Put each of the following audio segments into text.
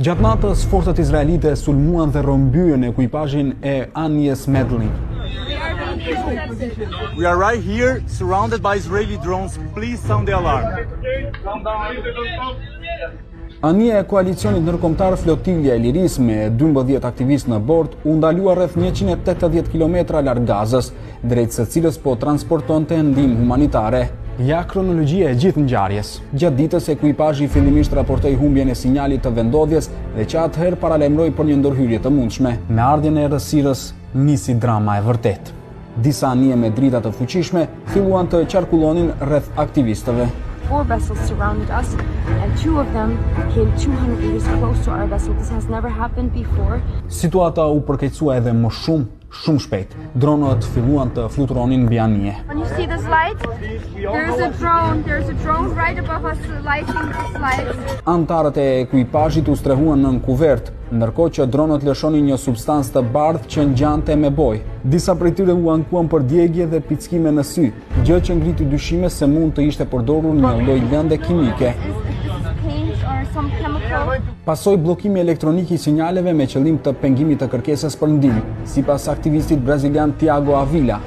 Gjatë natës, forcat izraelite sulmuan dhe rrëmbyen ekuipazhin e Anijes Medlin. We are right here, surrounded by Israeli drones. Please sound the alarm. Anija e koalicionit ndërkombëtar Flotilja e Lirisë me 12 aktivistë në bord u ndalua rreth 180 km larg Gazës, drejt së cilës po transportonte ndihmë humanitare. Ja kronologjia e gjithë ngjarjes. Gjatë ditës ekuipazhi fillimisht raportoi humbjen e sinjalit të vendodhjes dhe që atëherë paralajmëroi për një ndërhyrje të mundshme. Me ardhjen e errësirës nisi drama e vërtetë. Disa anije me drita të fuqishme filluan të qarkullonin rreth aktivistëve. 4 vessels surrounded us, and 2 of them came 200 meters close to our vessel. This has never happened before. Situata u përkeqësua edhe më shumë shpejt. Dronët filluan të fluturonin mbi anije. When you see this light, there's a drone right above us lighting this light. Antarët e ekuipazhit u strehuan në kuvert, ndërkohë që dronët lëshonin një substancë të bardhë që ngjante me bojë. Disa prej tyre u ankuan për djegje dhe pickime në sy, gjë që ngriti dyshime se mund të ishte përdorur një lloj lënde kimike. Pasoi bllokimi elektronik I sinjaleve me qëllim të pengimit të kërkesës për ndihmë, sipas aktivistit brazilian Tiago Avila.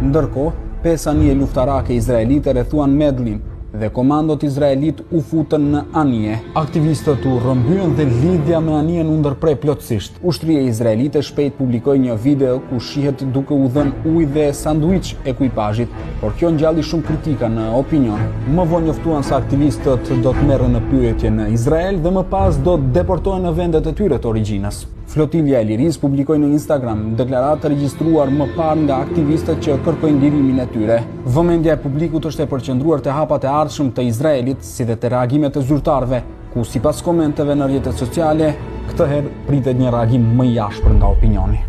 Ndërkohë, 5 anije luftarake izraelite rrethuan Medlin dhe komandot izraelit u futën në anije. Aktivistët u rrëmbyen dhe lidhja me anijen u ndërprej plotësisht. Ushtria izraelite shpejt publikoi një video ku shihet duke u dhënë ujë dhe sanduiç ekuipazhit, por kjo ngjalli shumë kritika në opinion. Më vonë njoftuan se aktivistët do të merren në pyetje në Izrael dhe më pas do të deportohen në vendet e tyre të origjinës. Flotilja e Lirisë publikoi në Instagram deklaratë të regjistruar më parë nga aktivistët që kërkojnë lirimin e tyre. Vëmendja e publikut është e përqendruar te hapat e ardhshëm të Izraelit, si dhe te reagimet e zyrtarëve, ku sipas komenteve në rrjetet sociale, këtë herë pritet një reagim më I ashpër nga opinioni.